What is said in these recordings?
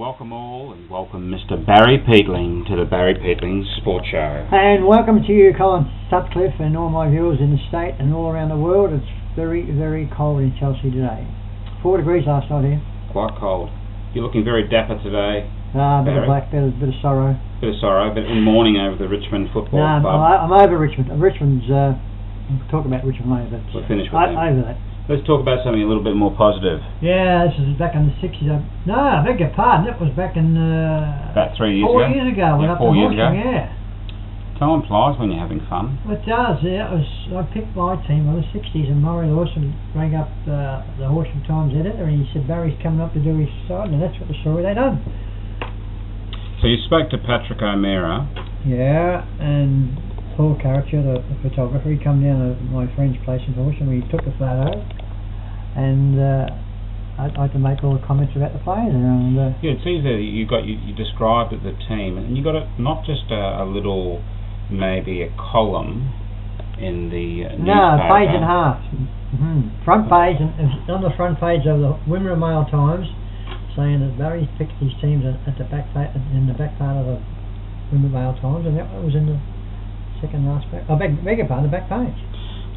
welcome all, and welcome Mr. Barry Peatling to the Barry Peatling Sports Show. And welcome to you, Colin Sutcliffe, and all my viewers in the state and all around the world. It's very, very cold in Chelsea today. 4 degrees last night here. Quite cold. You're looking very dapper today. A bit of black, bit of sorrow. Bit of sorrow, but in mourning over the Richmond Football Club. I'm over Richmond. Richmond's, we'll talk about Richmond later, but we'll finish with them. Over that. Let's talk about something a little bit more positive. Yeah, this is back in the 60s. No, I beg your pardon, that was back in... about 3 years 4 ago? years ago. Yeah, 4 years ago. Yeah. Time flies when you're having fun. It does, yeah. I picked my team in the 60s, and Murray Lawson rang up the Horsham Times editor, and he said Barry's coming up to do his side, and that's what the story they done. So you spoke to Patrick O'Meara. Yeah, and Paul Carricher, the photographer. He come down to my friend's place in Horsham. We took a photo, and I had to make all the comments about the players. And yeah, it seems that you described the team, and you got it not just a little, maybe a column in the newspaper. No, page and a half. Front page, and on the front page of the Women and Mail Times, saying that Barry picked his teams in the back part of the Women and Mail Times, and that was in the second last page. I beg your pardon, the back page.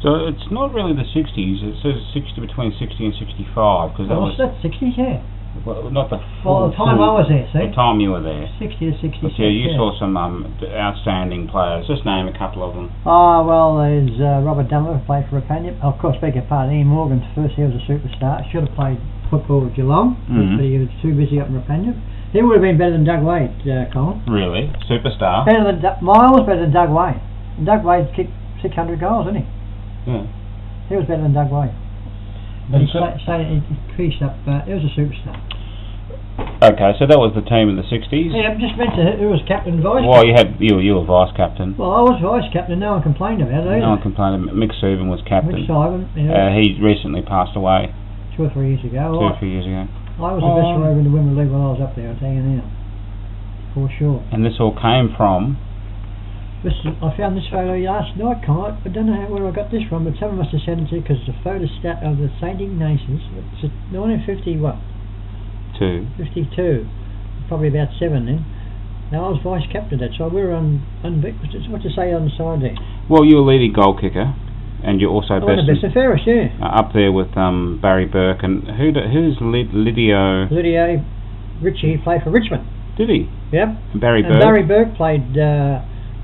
So it's not really the 60s. It says 60 between 60 and 65 because that's 60s, yeah. Well, not the the time I was there, see? The time you were there. 60 to 66. But yeah, you saw some outstanding players. Just name a couple of them. Oh, well, there's Robert Dunlop, who played for Rapanium. Of course, beg your pardon, Ian Morgan, first he was a superstar. Should have played football with Geelong, but he was too busy up in Rapanium. He would have been better than Doug Wade, Colin. Really? Superstar? Better than miles better than Doug Wade. And Doug Wade kicked 600 goals, didn't he? Yeah. He was better than Doug Wade. But he creased up. He was a superstar. Okay, so that was the team in the 60s. Yeah, just mentioned who was captain, vice. Well, you were vice captain. Well, I was vice captain. No one complained about it. No one complained. Mick Subin was captain. Mick Subin, yeah. He recently passed away. 2 or 3 years ago. 2 or 3 years ago. I was the best rover in the Women's League when I was up there, I'll tell you now. For sure. And this all came from? I found this photo last night, Colin. I don't know where I got this from, but someone must have sent it to you because it's a photostat of the St. Ignatius. It's 1950 what? 52. Probably about 7 then. Now I was vice captain of that, so we were what to say on the side there? Well, you were leading goal kicker, and you're also best and fairest, yeah. Up there with Barry Burke, and who's Lydio? Lydio Ritchie. He played for Richmond. Did he? Yep. Barry Burke. Barry Burke played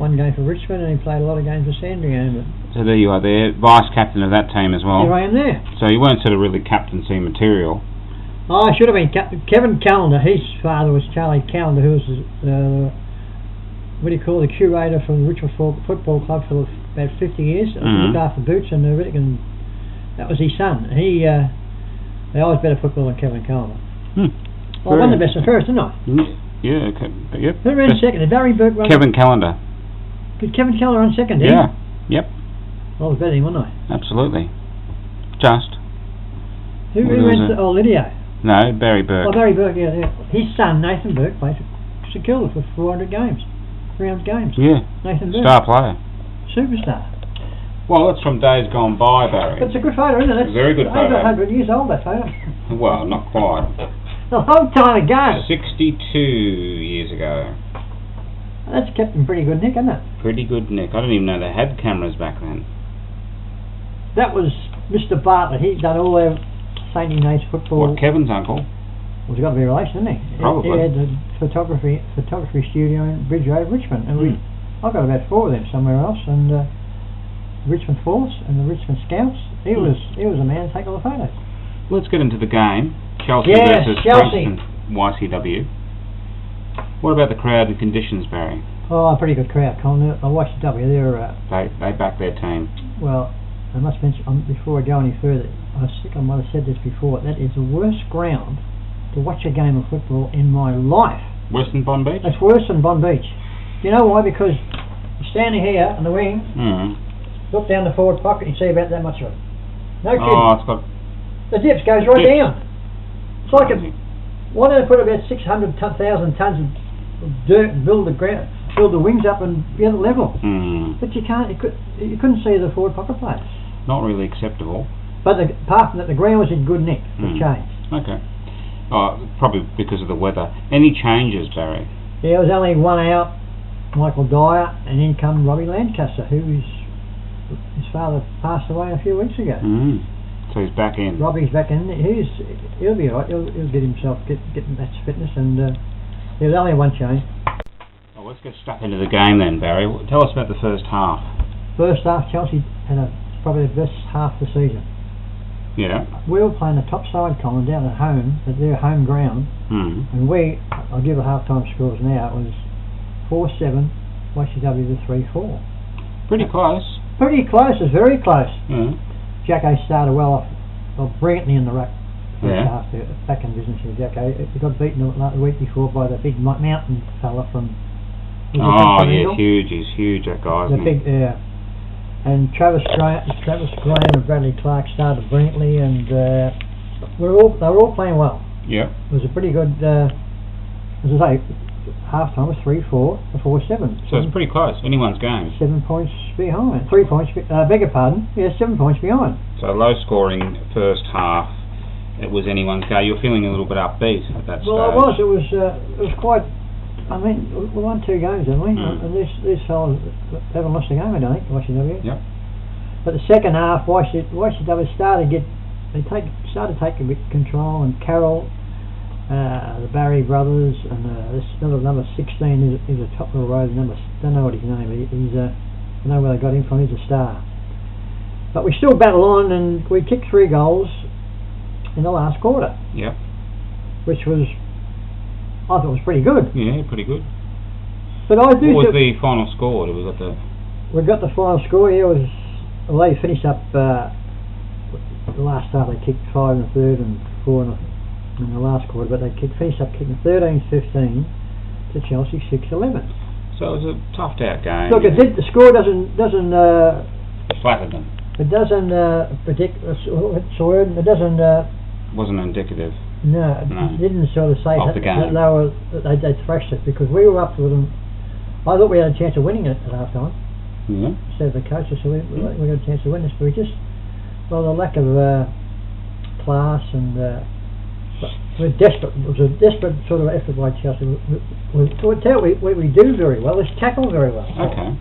one game for Richmond, and he played a lot of games for Sandringham. So there you are, there, vice captain of that team as well. Here I am there. So you weren't sort of really captaincy material. Oh, I should have been Kevin Callender. His father was Charlie Callender, who was the curator from the Richmond Football Club for about 50 years. Looked after Boots and everything, and that was his son. They always better football than Kevin Callender. Well, I won the best and first, didn't I? Yeah, okay. Yep. Who ran second? Did Barry Burke run? Kevin Callender. Did Kevin Callender run second, did he? Yeah. Yep. Well, I was better than him, wasn't I? Absolutely. Just. Who ran Lydio? No, Barry Burke. Oh, Barry Burke, yeah. His son, Nathan Burke, played for St Kilda for 400 games. 300 games. Yeah. Nathan Burke. Star player. Superstar. Well, that's from days gone by, Barry. It's a good photo, isn't it? It's a very good photo. Over 100 years old, that photo. Well, not quite. A long time ago. 62 years ago. That's kept in pretty good nick, isn't it? Pretty good nick. I didn't even know they had cameras back then. That was Mr. Bartlett. He'd done all their St. Ignatius football. What, Kevin's uncle? Well, he's got to be a relation, isn't he? Probably. He had the photography studio in Bridge Road, Richmond, and I've got about 4 of them somewhere else, and Richmond Force and the Richmond Scouts. He was a man to take all the photos. Let's get into the game. Chelsea versus Preston YCW. What about the crowd and conditions, Barry? Oh, a pretty good crowd, Colin. I watched the W. They back their team. Well, I must mention, before I go any further, I think I might have said this before, that is the worst ground to watch a game of football in my life. Worse than Bond Beach? It's worse than Bond Beach. You know why? Because you're standing here on the wing, look down the forward pocket, you see about that much of it. No kidding. Oh, it's got... The dips goes right down. It's like why don't they put about 600,000 tons of dirt and build the wings up and get it level? But you couldn't see the forward pocket players. Not really acceptable. But apart from that, the ground was in good nick for change. Okay. Oh, probably because of the weather. Any changes, Barry? Yeah, there was only one out, Michael Dyer, and in come Robbie Lancaster, his father passed away a few weeks ago. So he's back in. Robbie's back in. He'll be alright. He'll get himself get match fitness, and there's only one change. Well, let's get stuck into the game then, Barry. Tell us about the first half. First half, Chelsea had probably the best half of the season. Yeah. We were playing the top side, Colin, down at home, at their home ground, and I'll give the half-time scores now. It was 4-7, YCW to 3-4. Pretty close. Pretty close. It's very close. Jacko started well off, brilliantly in the ruck. First half, back in business with Jacko. He got beaten the week before by the big mountain fella from. Oh yeah, huge. He's huge. That guy. The big, yeah. And Travis Graham and Bradley Clark started brilliantly, and they were all playing well. Yeah. It was a pretty good. As I say, half time was 3-4 to 4-7. So it's pretty close. Anyone's game. 7 points behind. 3 points. Beg your pardon. Yeah, 7 points behind. So low scoring first half. It was anyone's game. You're feeling a little bit upbeat at that stage. Well, it was quite. I mean, we won 2 games, haven't we? And these fellas haven't lost a game, I don't think, YCW. Yep. But the second half, YCW started to take a bit of control, and Carroll, the Barry brothers, and this number 16 is a top of the road. Don't know what his name is. He's I don't know where they got him from. He's a star. But we still battle on, and we kicked 3 goals in the last quarter. Yep. Which was, I thought, was pretty good. Yeah, pretty good. But I do. What was the final score? We got the final score. Yeah, it was. Well, they finished up the last half. They kicked 5 in the third and 4 in the last quarter. But they finished up kicking 13-15 to Chelsea 6-11. So it was a toughed out game. Look, the score doesn't flattered them. It doesn't predict. What's the word? It doesn't. Wasn't indicative. No, it didn't sort of say of that they thrashed it, because we were up with them. I thought we had a chance of winning it at half time. Yeah. Instead of the coach, so we got a chance to win this, but we just, the lack of class, and we're desperate. It was a desperate sort of effort by Chelsea. We do very well. Let's tackle very well. Okay.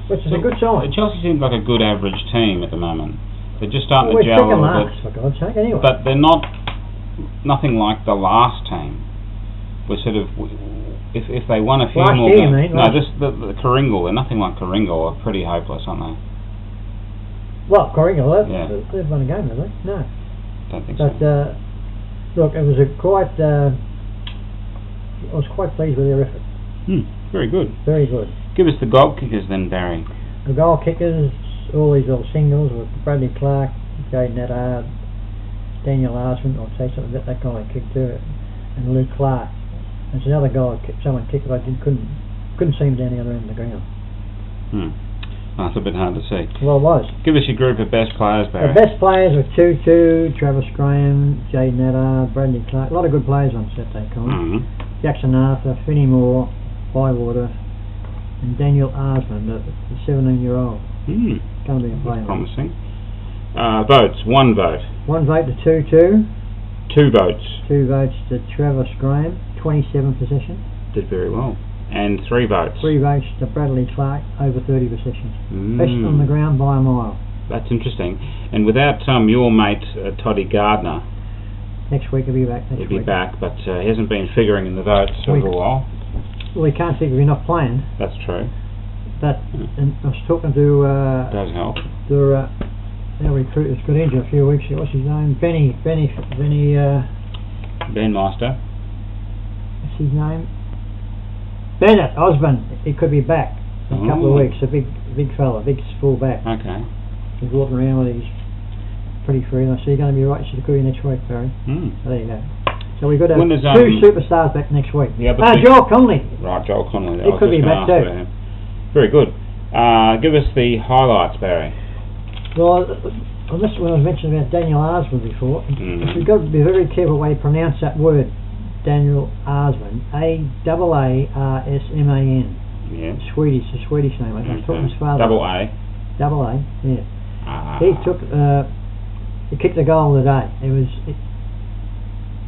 Which is a good sign. Chelsea seems like a good average team at the moment. They're just starting to we're gel a second little last, bit. for God's sake, anyway. But they're nothing like the last team. We're sort of, if they won a few last more year, games. mate, No, just the Coringal. They're nothing like Coringal. They're pretty hopeless, aren't they? Well, Coringal, Yeah. they've won a game, have they? No. Don't think But so. look, it was I was quite pleased with their effort. Very good. Very good. Give us the goal kickers then, Barry. The goal kickers, all these little singles with Bradley Clark, Jaden Nattard, Daniel Arsman. I'll say something about that guy kick too, and Luke Clark. There's another guy someone kicked, but I couldn't see him down the other end of the ground. That's a bit hard to see. Well, it was. Give us your group of best players, Barry. The best players were Tutu, Travis Graham, Jaden Nattard, Bradley Clark. A lot of good players on Saturday, Colin. Jackson Arthur, Finney Moore, Bywater, and Daniel Arsman, the 17-year-old. Going to be a player. Promising. Votes. 1 vote. 1 vote to Tutu. 2 votes. 2 votes to Travis Graham. 27 possessions. Did very well. And 3 votes. 3 votes to Bradley Clark, over 30 possessions. Best on the ground by a mile. That's interesting. And without your mate Toddy Gardner, next week he'll be back. He'll be back, but he hasn't been figuring in the votes for a little while. Well, he can't figure if he's not playing. That's true. But and I was talking to does help. Our recruit that's got injured a few weeks ago. What's his name? Benny. Ben Meister. What's his name? Bennett Osborne. He could be back in a couple of weeks. A big fella, big full back. Okay. He's walking around with his pretty free. So you're going to be right. So it could be next week, Barry. So there you go. So we've got 2 superstars back next week. Joel Connolly. Right, Joel Connolly. He could be back too. Very good. Give us the highlights, Barry. Well, this one I was mentioning about Daniel Arsman before. You've got to be very careful the way you pronounce that word, Daniel Arsman. A-R-R-S-M-A-N. Yeah. Swedish, a Swedish name. I was talking to his father. Double A, yeah. He kicked the goal of the day.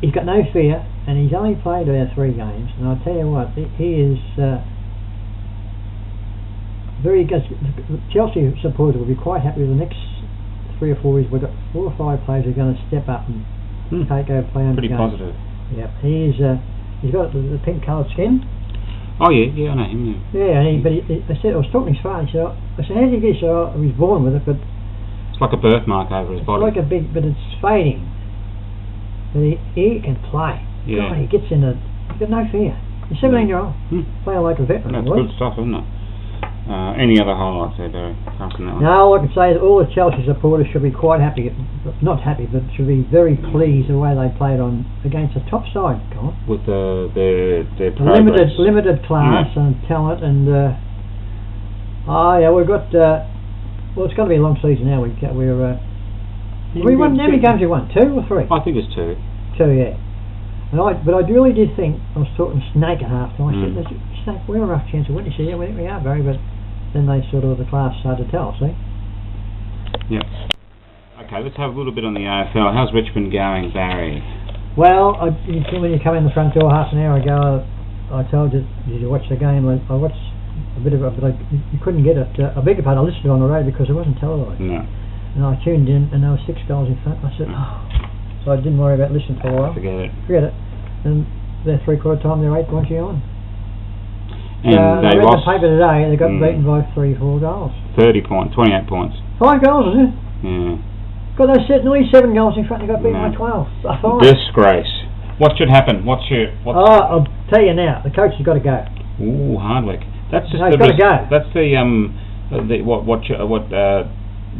He's got no fear. and he's only played our 3 games, and I tell you what, he is very good. Chelsea supporters will be quite happy with the next 3 or 4 years. We've got 4 or 5 players who are going to step up and take over, play on the game. Pretty positive. Yep, he's got the pink coloured skin. Oh yeah, I know him. Yeah, but I was talking to his father. He said, I said, how did you get it? So he was born with it, but it's like a birthmark over his body. It's like a big, but it's fading. But he can play. Yeah. God, he gets in he's got no fear. He's 17-year-old, playing like a veteran. That's good stuff, isn't it? Any other highlights there, Barry? No, all I can say is all the Chelsea supporters should be quite happy, not happy, but should be very pleased the way they played against a top side, Colin. With their progress. Limited class and talent, and we've got. Well, it's going to be a long season now. We won. How many games we won? 2 or 3? I think it's 2. 2, yeah. But I really did think, I was talking to Snake at half time. I said, Snake, we're a rough chance of winning. He said, yeah, we think we are, Barry, but then the class started to tell, see? Yep. Okay, let's have a little bit on the AFL. How's Richmond going, Barry? Well, when you come in the front door half an hour ago, I told you, did you watch the game? I watched a bit of it, but you couldn't get it. I beg your pardon, I listened to it on the radio because it wasn't televised. No. And I tuned in, and there were 6 goals in front. I said, so I didn't worry about listening for a while. Forget it. And they're 3/4 time, they're 8 points behind. And I they read lost. the paper today, they got beaten by 3-4 goals. 30 points, 28 points. 5 goals, isn't it? Yeah. God, they set nearly 7 goals in front, they got beaten by 12. Disgrace. What should happen? I'll tell you now, the coach has got to go. Ooh, Hardwick. That's just he's got to go. That's what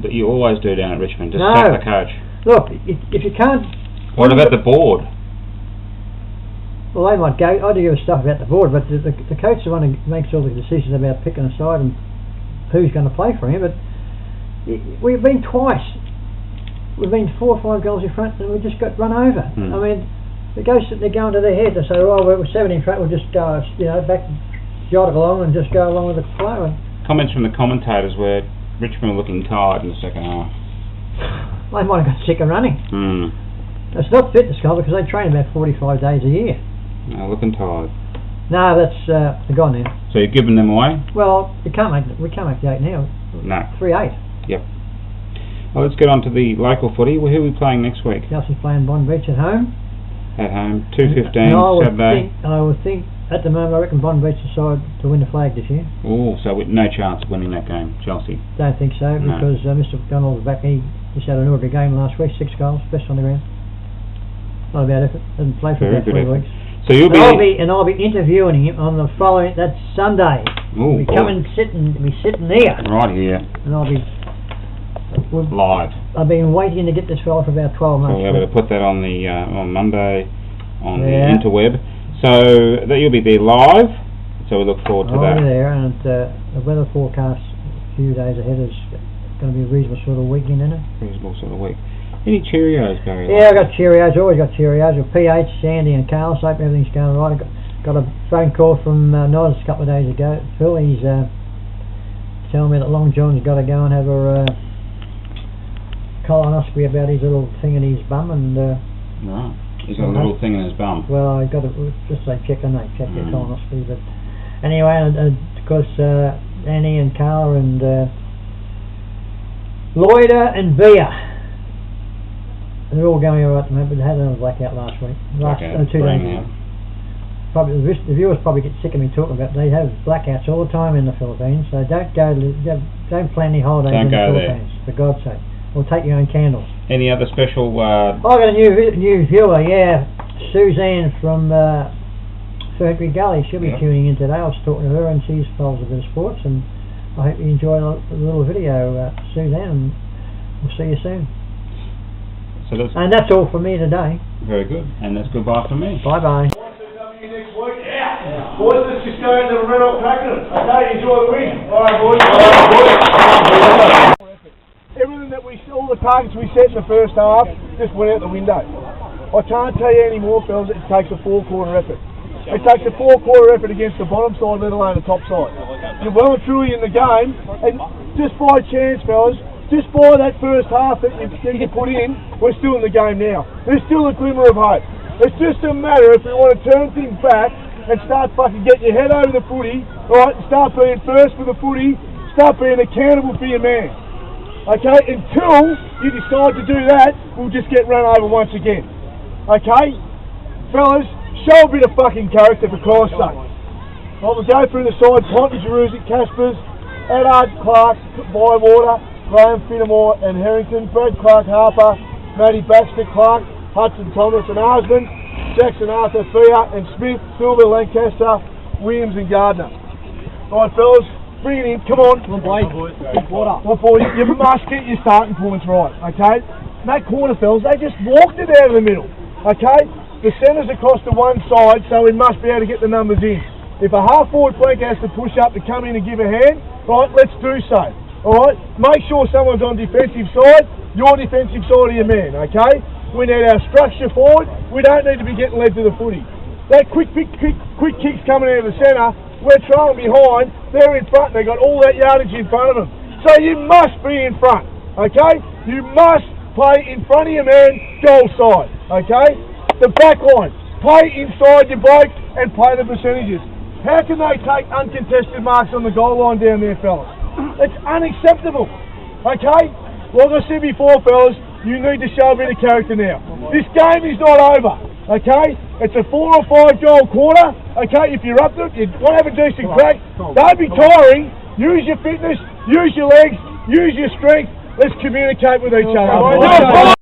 that you always do down at Richmond. Just sack the coach. Look, if you can't. What about the board? Well, they might go. I do give stuff about the board, but the coach is the one who makes all the decisions about picking a side and who's going to play for him. But we've been twice. We've been 4 or 5 goals in front, and we just got run over. I mean, they're going to their head. They say, "Oh, we're 7 in front. We'll just go, back, jot it along, and just go along with the flow." Comments from the commentators were Richmond were looking tired in the second half. They might have got sick of running. It's not fitness, because they train about 45 days a year. No, looking tired. No, that's they're gone now. So you're giving them away? Well, we can't make the 8 now. No. 3-8. Yep. Well, let's get on to the local footy. Well, who are we playing next week? Chelsea's playing Bond Beach at home. At home, 2:15 Saturday. I would think at the moment I reckon Bond Beach decided to win the flag this year. Oh, so no chance of winning that game, Chelsea. Don't think so, because Mr. McDonald was back. He just had an ordinary game last week, 6 goals, best on the ground. Not a bad effort. Hasn't played for about 3 weeks. So I'll be interviewing him on the following. That's Sunday. Ooh, we come and sitting here. Right here. And I'll be live. I've been waiting to get this fella for about 12 months. So we're able to put that on the on Monday on the interweb. So that you'll be there live. So we look forward to that. I'll be there, and the weather forecast a few days ahead is going to be a reasonable sort of weekend, isn't it? Reasonable sort of week. Any Cheerios, Barry? Yeah, I've got Cheerios. Always got Cheerios. With PH, Sandy and Carl. So everything's going right. I got a phone call from Noz a couple of days ago. Phil, he's telling me that Long John's got to go and have a colonoscopy about his little thing in his bum, and right. He's got a little thing in his bum. Well, I got to just check their colonoscopy. But anyway, of course, Annie and Carla and Lloyda and Bea. They're all going all right at the moment, but they had another blackout last week. 2 days ago. Probably the viewers probably get sick of me talking about it. They have blackouts all the time in the Philippines, so don't plan any holidays in the Philippines, for God's sake. Or take your own candles. Any other special... I got a new viewer, Suzanne from Ferntry Gully. She'll be tuning in today. I was talking to her, and she follows a bit of sports, and I hope you enjoy the little video, Suzanne, and we'll see you soon. And that's all from me today. Very good. And that's goodbye from me. Bye-bye. Next week. Yeah. Boys, let's just go into the Red Hot Cracking. Okay, enjoy the win. Alright, boys. Everything all the targets we set in the first half just went out the window. I can't tell you any more, fellas, it takes a 4-quarter effort. It takes a 4-quarter effort against the bottom side, let alone the top side. You're well and truly in the game, and just by chance, fellas, just by that first half that you put in, we're still in the game now. There's still a glimmer of hope. It's just a matter if we want to turn things back and start fucking getting your head over the footy, right, and start being first for the footy, start being accountable for your man. Okay, until you decide to do that, we'll just get run over once again. Okay? Fellas, show a bit of fucking character for Christ's sake. Right, we'll go through the side: Ponty, Jerusalem, Caspers, Eddard, Clark, Bywater, Graham, Finnemore and Harrington, Brad Clark, Harper, Matty Baxter, Clark, Hudson, Thomas and Arsman, Jackson, Arthur, Thea and Smith, Silver, Lancaster, Williams and Gardner. Right, fellas, bring it in, come on. Come on, Blake. Well, boys, you must get your starting points right, okay? That corner, fellas, they just walked it out of the middle, okay? The centre's across to one side, so we must be able to get the numbers in. If a half-forward flank has to push up to come in and give a hand, right, let's do so, alright? Make sure someone's on defensive side, your defensive side of your man, okay? We need our structure forward, we don't need to be getting led to the footy. That quick kicks coming out of the centre, we're trailing behind, they're in front, they've got all that yardage in front of them. So you must be in front, okay? You must play in front of your man, goal side, okay? The back line, play inside your bloke and play the percentages. How can they take uncontested marks on the goal line down there, fellas? It's unacceptable, okay? Like I said before, fellas, you need to show a bit of character now. This game is not over, okay? It's a 4 or 5 goal quarter, okay? If you're up to it, you want to have a decent crack, don't be tiring. Use your fitness, use your legs, use your strength. Let's communicate with each other.